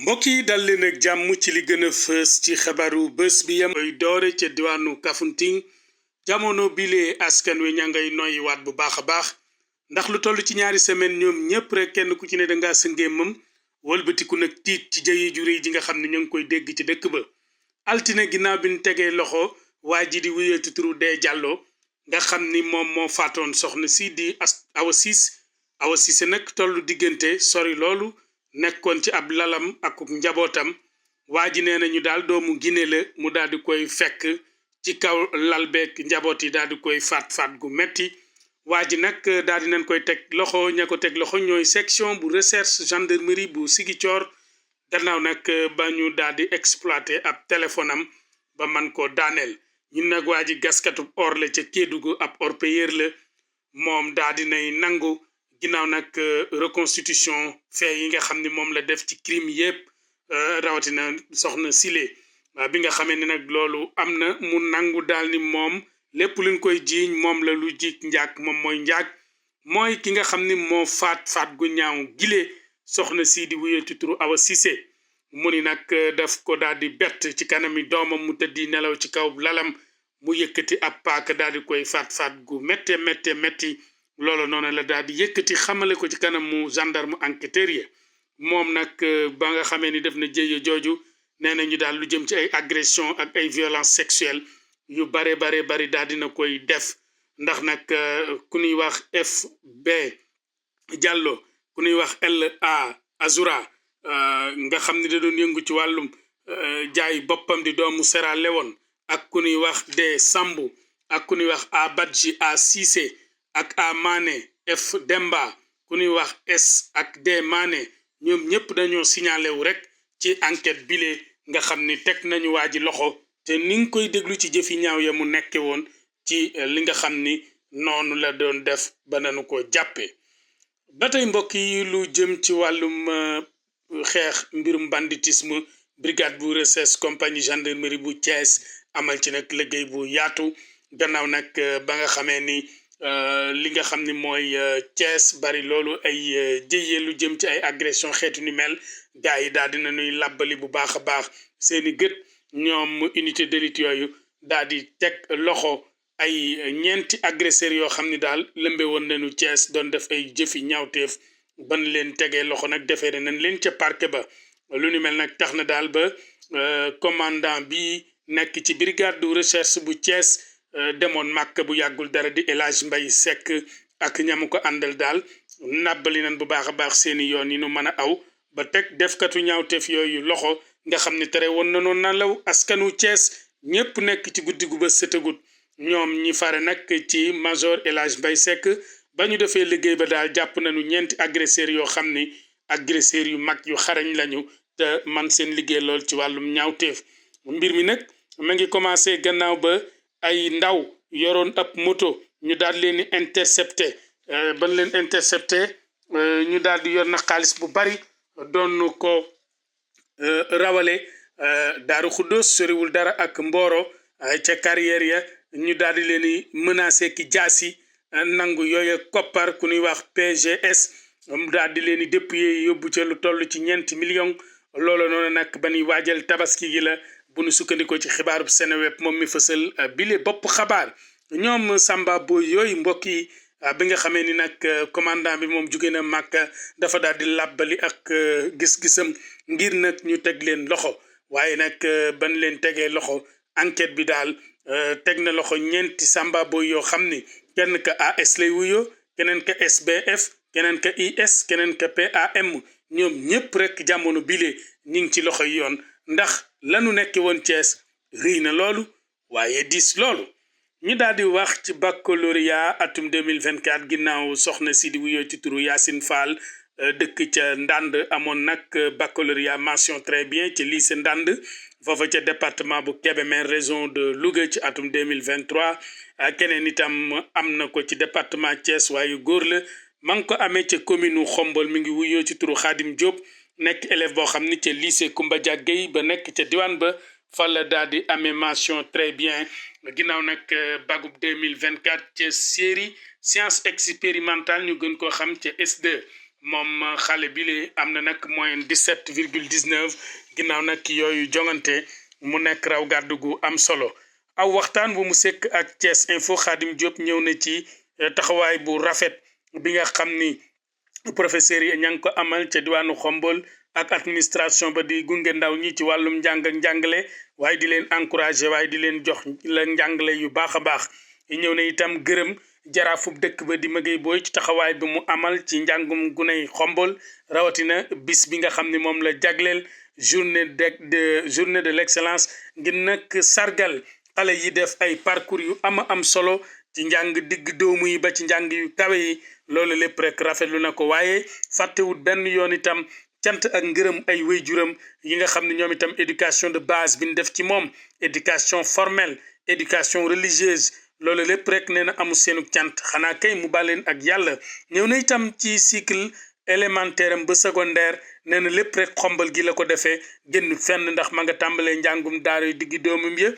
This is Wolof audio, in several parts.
mbokk yi dal leen ak jàmm ci li gën a fës ci xabaaru bés bi yam koy doore ca diwaanu Kafountine jamono bilee askan wi ña ngay noyyi waat bu baax a baax ndax lu toll ci ñaari semaine ñoom ñépp rek kenn ku ci ne dangaa sëngéemam wëlbatiku nag tiit ci jëye ju rëy ji nga xam ne ñu ngi koy dégg ci dëkk ba altine ginnaaw bi ñu tegee loxo waa ji di wuyee ci turu Dee Jàllo nga xam ni moom moo faatoon soxna si di Awa Cissé nag tollu diggante sori loolu nekkoon ci ab lalam ak njabootam waa ji nee nañu daal doomu Guinée la mu daal di koy fekk ci kaw lal beeg njaboot yi daal di koy faat gu metti waa ji nag daal di nañ koy teg loxo ña ko teg loxo ñooy section bu recherche gendarmerie bu Ziguinchor gannaaw nag ba ñu daal di exploité ab téléphone am ba man ko daaneel ñun nag waa ji gaskatub or la ca Kédougou ab orpailleur la moom daal di nay nangu ginnaaw nag reconstitution fait yi nga xam ne moom la def ci crime yépp rawatina soxna Sile bi nga xamee ne nag loolu am na mu nangu daal ni moom lépp luñ koy jiiñ moom la lu jik njaag moom mooy njaag mooy ki nga xam ni moo faat gu ñaaw gile soxna si di wuyee ci turu Awa Cissé mu ni nag daf ko daal di bett ci kanami doomam mu tëddi nelaw ci kaw lalam mu yëkkati ab paaka daal di koy faat gu metti loolu noonu la daal di yëkkati xamale ko ci kanamu gendarme enquêteur yi moom nag ba nga xamee ni def na jëye jooju nee nañu daal lu jëm ci ay agression ak ay violence sexuelle yu bari daal dina koy def ndax nag ku ñuy wax FB Diallo ku ñuy wax LA Azura nga xam ni da doon yëngu ci wàllum jaay boppam di doomu Sierra Leone ak ku ñuy wax de Sambu ak ku ñuy wax A Badji A Cissé ak A Mané F Demba ku ñuy wax S ak D Mané ñoom ñëpp dañoo signalé wu rek ci enquête bile nga xam ni teg nañu waa ji loxo te ni nga koy déglu ci jëfi ñaaw ya mu nekke woon ci li nga xam ni noonu la doon def ba nañu ko jàppee ba tey mbokk yi lu jëm ci wàllum xeex mbirum banditisme brigade bu recherche compagnie gendarmerie bu Thiès amal ci nag liggéey bu yaatu gannaaw nag ba nga xamee ni li nga xam ni mooy Thiès bari loolu ay jëyee lu jëm ci ay agression xeetu ni mel gars yi daal dina nuy làbbali bu baax a baax seeni gët ñoom unité d'élite yooyu daal di teg loxo ay ñeenti agresseurs yoo xam ni daal lëmbe woon nañu Thiès doon def ay jëfi ñaawteef ban leen tegee loxo nag defee nañ leen ca parquet ba lu ni mel nag tax na daal ba commandant bi nekk ci brigade de recherche bu Thiès demoon màkk bu yàggul dara di El Hadj Mbaye Seck ak ñamu ko àndal daal nàbbali nañ bu baax a baax seeni yoon yi nu mën a aw ba teg defkatu ñaawteef yooyu loxo nga xam ne tere woon na noonu nalaw askanu Thiès ñépp nekk ci guddi gu ba sëtagut ñoom ñi fare nag ci major El Hadj Mbaye Seck ba ñu defee liggéey ba daal jàpp nañu ñeenti agresseurs yoo xam ni agresseurs yu mag yu xarañ lañu te man seen liggéey lool ci wàllum ñaawteef mbir mi nag ma ngi commencé gannaaw ba ay ndaw yoroon ab moto ñu daal leen di intercepté ban leen intercepté ñu daal di yor na xaalis bu bari doon ko rawale Daaru Xuddoos soriwul dara ak Mboro ca carrière ya ñu daal di leen di menacé ki jaasi nangu yooyu koppar ku ñuy wax PGS mu daal di leen di dépouiller yóbbu ca lu toll ci 4 millions loolu noonu nag ba ñuy waajal tabaski gi la bu nu sukkandikoo ci xibaaru Seneweb moom mi fësal bile bopp xabaar ñoom Samba Boy yooyu mbokk yi bi nga xamee ni nag commandant bi moom jugee na Màkka dafa daal di làbbali ak gis-gisam ngir nag ñu teg leen loxo waaye nag ban leen tegee loxo enquête bi daal teg na loxo ñeenti Samba Boy yoo xam ni kenn ka AS lay wuyoo keneen ka SBF keneen ka IS keneen ka PAM ñoom ñëpp rek jamono bile ñu ngi ci loxo yi yoon ndax lanu nekk woon Thiès rëy na loolu waaye diis loolu ñu daal di wax ci baccalauréat atum 2024 ginnaaw soxna si di wuyoo ci turu Yacine Fall dëkk ca Ndande amoon nag baccalauréat mention très bien ci lycée Ndande foofa ca département bu Kébémer région de Louga ci atum 2023 keneen itam am na ko ci département Thiès waaye góor la ma ngi ko amee ca commune u Xombol mi ngi wuyoo ci turu Khadim Diop nekk élève boo xam ni ca lycée Koumba Diagueye ba nekk ca diwaan ba fa la daal di amee mention très bien ginnaaw nag bagub 2024 ca série science expérimentale ñu gën koo xam ca S2 moom xale bi li am na nag moyenne 17,19 ginnaaw nag yooyu jongante mu nekk raw gàddu gu am solo. aw waxtaan bu mu sekk ak Thiès Info Khadim Diop ñëw na ci taxawaay bu rafet bi nga xam ni professeur yi ña ngi ko amal ca diwaanu Xombol ak administration ba di gunge ndaw ñi ci wàllum njàng ak njàngale waaye di leen encouragé waaye di leen jox la njàngale yu baax a baax. ñëw na itam gërëm jaraafub dëkk ba di Maguette Boye ci taxawaay bi mu amal ci njàngum guney Xombol rawatina bis bi nga xam ne moom la jagleel journée de l'excellence ngir nag sargal xale yi def ay parcours yu am solo ci njàng digg doomu yi ba ci njàng yu kawe yi loolu lépp rek rafetlu na ko waaye fàttewut benn yoon itam cant ak ngërëm ay waajuram yi nga xam ne ñoom itam éducation de base bi ñu def ci moom éducation formelle éducation religieuse loolu lépp rek nee na amul seenu cant xanaa kay mu baleen ak yàlla. ñëw na itam ci cycle élémentaire am ba secondaire nee na lépp rek Xombol gi la ko defee génn fenn ndax ma nga tàmbalee njàngum daara yu diggi doomam ya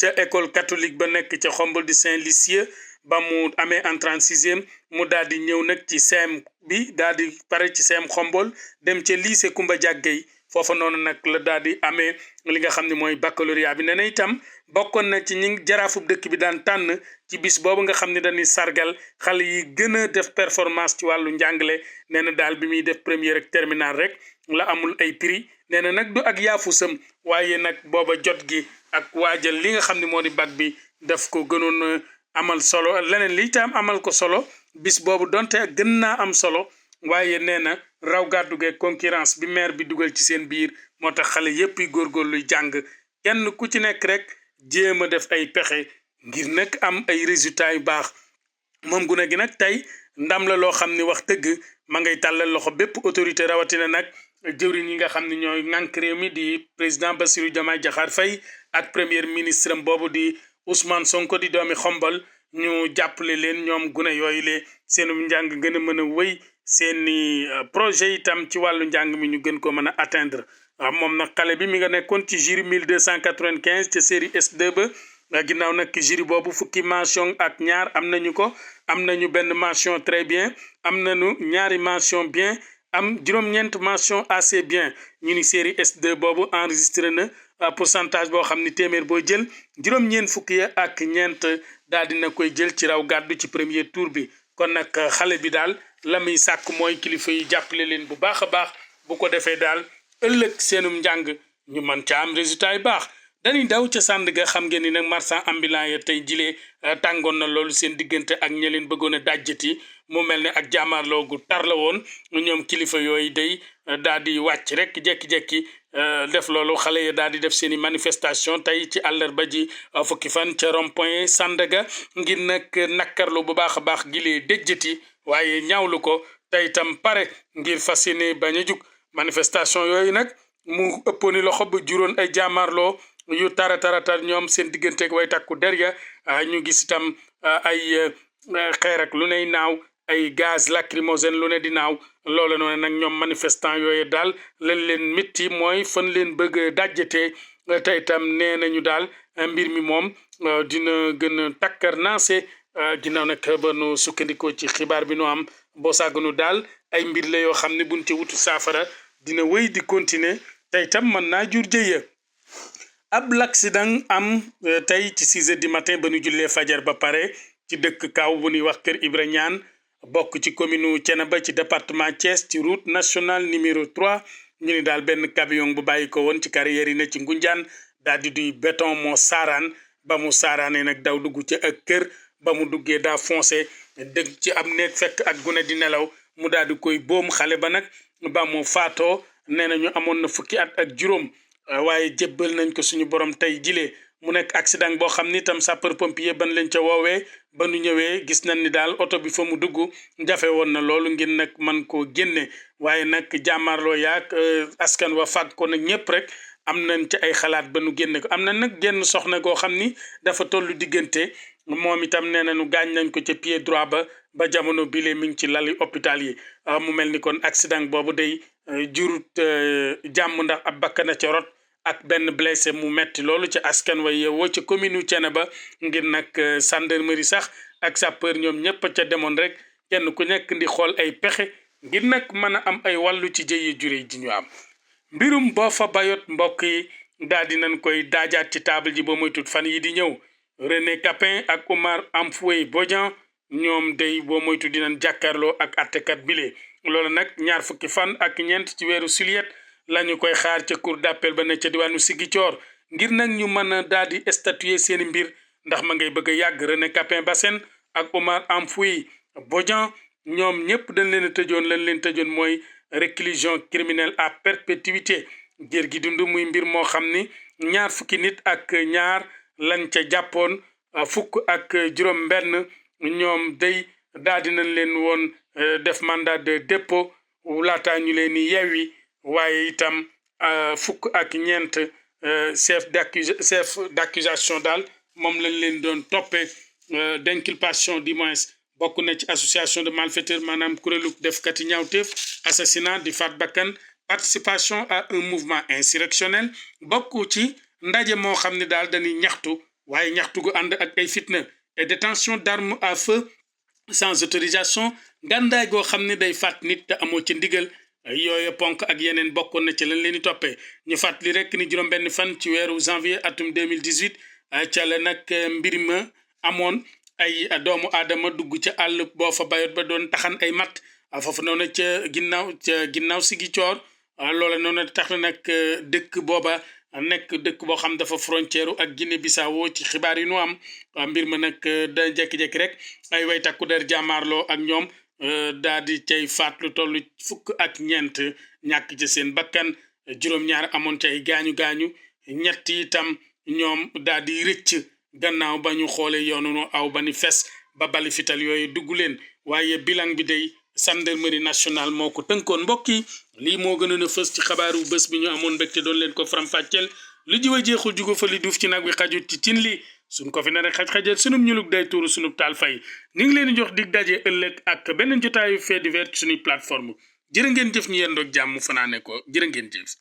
ca école catholique ba nekk ca Xombol di Saint-Lucieux ba mu amee entrée en sixième mu daal di ñëw nag ci CEM bi daal di pare ci CEM Xombol dem ca lycée Koumba Diagne foofa noonu nag la daal di amee li nga xam ne mooy baccalauréat bi nee na itam bokkoon na ci ñi jaraafub dëkk bi daan tànn ci bis boobu nga xam ne dañuy sargal xale yi gën a def performance ci wàllu njàngale nee na daal bi muy def première ak terminale rek la amul ay prix nee na nag du ak yaafusam waaye nag booba jot gi ak waajal li nga xam ne moo di bac bi daf ko gënoon amal solo leneen li itam amal ko solo bis boobu donte gën naa am solo waaye nee na raw gàddu ge concurrence bi maire bi dugal ci seen biir moo tax xale yépp yi góorgóorluy jàng kenn ku ci nekk rek jéem a def ay pexe ngir nag am ay résultats yu baax moom gune gi nag tey ndam la loo xam ne wax dëgg ma ngay tàllal loxo bépp autorité rawatina nag jëwriñ yi nga xam ne ñooy ŋànk réew mi di président Bassirou Diomaye Diakhar Faye ak premier ministre am boobu di Ousmane Sonko di doomi Xombol ñu jàppale leen ñoom gune yooyu le seenum njàng gën a mën a wéy seeni projet itam ci wàllu njàng mi ñu gën ko mën a atteindre. waaw moom nag xale bi mi nga nekkoon ci jury 1295 ca série S2 ba ginnaaw nag jury boobu fukki mention ak ñaar am nañu ko am nañu benn mention très bien am nañu ñaari mention bien am juróom-ñeent mention assez bien ñu ni série S2 boobu enregistré na pourcentage boo xam ni téeméer boo jël juróom-ñeent fukki ya ak ñeent daal dina koy jël ci raw gàddu ci premier tour bi. kon nag xale bi daal la muy sàkk mooy kilifa yi jàppale leen bu baax a baax bu ko defee daal ëllëg seenum njàng ñu mën ca am résultat yu baax. dañuy daw ca Sandaga xam ngeen ni nag marchand ambulant ya tey jilee tàngoon na loolu seen diggante ak ña leen bëggoon a dajjati mu mel ne ak jàmmaarloo gu tar la woon ñoom kilifa yooyu day daal di wàcc rek jekki-jekki def loolu xale ya daal di def seen i manifestation tey ci àllarba ji fukki fan ca rond-point Sandaga ngir nag nakkarlu bu baax a baax gilee déjjati waaye ñaawlu ko tey tam pare ngir fas yéene bañ a jug manifestation yooyu nag mu ëppooni loxo ba juróon ay jàmmaarloo yu tara ñoom seen digganteeg way takku der ya ñu gis itam ay xeer ak lu ney naaw ay gaz lacrymogène lu ne di naaw loola noonu nag ñoom manifestant yooyu daal lañ leen métti mooy fan leen bëgg dajjatee te itam nee nañu daal mbir mi moom dina gën a takkar naase ginnaaw nag ba nu sukkandikoo ci xibaar bi nu am boo sàgganu daal ay mbir la yoo xam ne buñ ci wutu saafara dina wéy di continuer te itam mën naa jur jëya. ab l'accident am tey ci 6 heures du matin ba nu jullee fajar ba pare ci dëkk kaw bu ñuy wax Kër Ibra Ñaan bokk ci commune Thiénaba ci département Thiès ci route nationale numéro 3 ñu ni daal benn camion bu bàyyi ko woon ci carrière yi ne ci Ngunjaan daal di duy béton moo saaraan ba mu saaraanee nag daw dugg ci ak kër ba mu duggee daa foncé dëgg ci am néeg fekk ak gune di nelaw mu daal di koy boom xale ba nag ba mu faatoo nee na ñu amoon na fukki at ak juróom waaye jébbal nañ ko suñu borom tey jilee mu nekk accident boo xam ni itam sapeur pompier ban leen ca woowee ba nu ñëwee gis nañ ni daal oto bi fa mu dugg jafe woon na loolu ngir nag man koo génne waaye nag jàmmaarloo yaag askan wa fàgg ko nag ñëpp rek am nañ ci ay xalaat ba nu génne ko am na nag genn soxna goo xam ni dafa tollu diggante moom itam nee nañu gaañ nañ ko ca pied droit ba jamono bile mi ngi ci lali hôpital yi mu mel ni kon accident boobu day jurut jàmm ndax ab bakkana ca rot ak benn blessé mu metti loolu ci askan wa yeewoo ci commune u Thiénaba ngir nag gendarmerie sax ak sapeur ñoom ñëpp ca demoon rek kenn ku nekk di xool ay pexe ngir nag mën a am ay wàllu ci jëye jure ji ñu am. mbirum Boffa Bayotte mbokk yi daal di nañ koy daajaat ci table ji ba muy tut fan yi di ñëw René Capain ak Oumar Amfoé Bodian ñoom day boo moytu dinañ jàkkaarloo ak attekat bile loolu nag ñaar fukki fan ak ñeent ci weeru juillet lañu koy xaar ca cour d'appel ba ne ca diwaanu Ziguinchor ngir nag ñu mën a daal di statuer seeni mbir ndax ma ngay bëgg a yàgg. René Capain Bassène ak Oumar Amfoé Bodian ñoom ñëpp dañ leen a tëjoon lañ leen tëjoon mooy réclusion criminelle à perpétuité jër gi dund muy mbir moo xam ni ñaar fukki nit ak ñaar lañ ca jàppoon fukk ak juróom benn ñoom day daal di nañ leen woon def mandat de dépôt laataa ñu leen ni yewwi waaye itam fukk ak ñeent chef d'accusation daal moom lañ leen doon toppee d'inculpation du moins bokk na ci association de malfaiteurs maanaam kuréelu defkati ñaawteef assassinat di faat bakkan participation à un mouvement insurrectionnel bokk ci ndaje moo xam ne daal dañuy ñaxtu waaye ñaxtu gu ànd ak ay fitna et détention d'armes à feu sans autorisation ngàndaay goo xam ne day faat nit te amoo ci ndigal yooyu ponk ak yeneen bokkoon na ci lañ leen di toppee ñu fàttali rek ni juróom-benn fan ci weeru janvier atum 2018 ca la nag mbir ma amoon ay doomu aadama dugg ca àll Boffa Bayotte ba doon taxan ay matt foofu noonu ca ginnaaw Ziguinchor loola noonu tax na nag dëkk booba nekk dëkk boo xam dafa frontière ak Guinée Bissau ci xibaar yi nu am mbir ma nag da jekki-jekki rek ay way takku der jàmmaarloo ak ñoom daal di cay faat lu toll fukk ak ñeent ñàkk ci seen bakkan juróom-ñaar amoon ci ay gaañu-gaañu ñett itam ñoom daal di rëcc gannaaw ba ñu xoolee yoonu aw ba ni fes ba bali fital yooyu dugg leen waaye bilan bi day gendarmerie nationale moo ko tënkoon mbokk yi lii moo gënoon a fës ci xabaaru bés bi ñu amoon mbégte doon leen ko faram-fàcceel lu jiwa jeexul jugo fa li duuf ci nag wi xajut ci cin li suñ ko fi ne rek xaj-xajal sunub ñulug day tuuru sunub taal fay ñu ngi leen di jox dig daje ëllëg ak beneen jotaayu fait divers suñuy plateforme jërë ngeen jëf ñu yendoog jàmm fanaane ko jërë ngeen jëf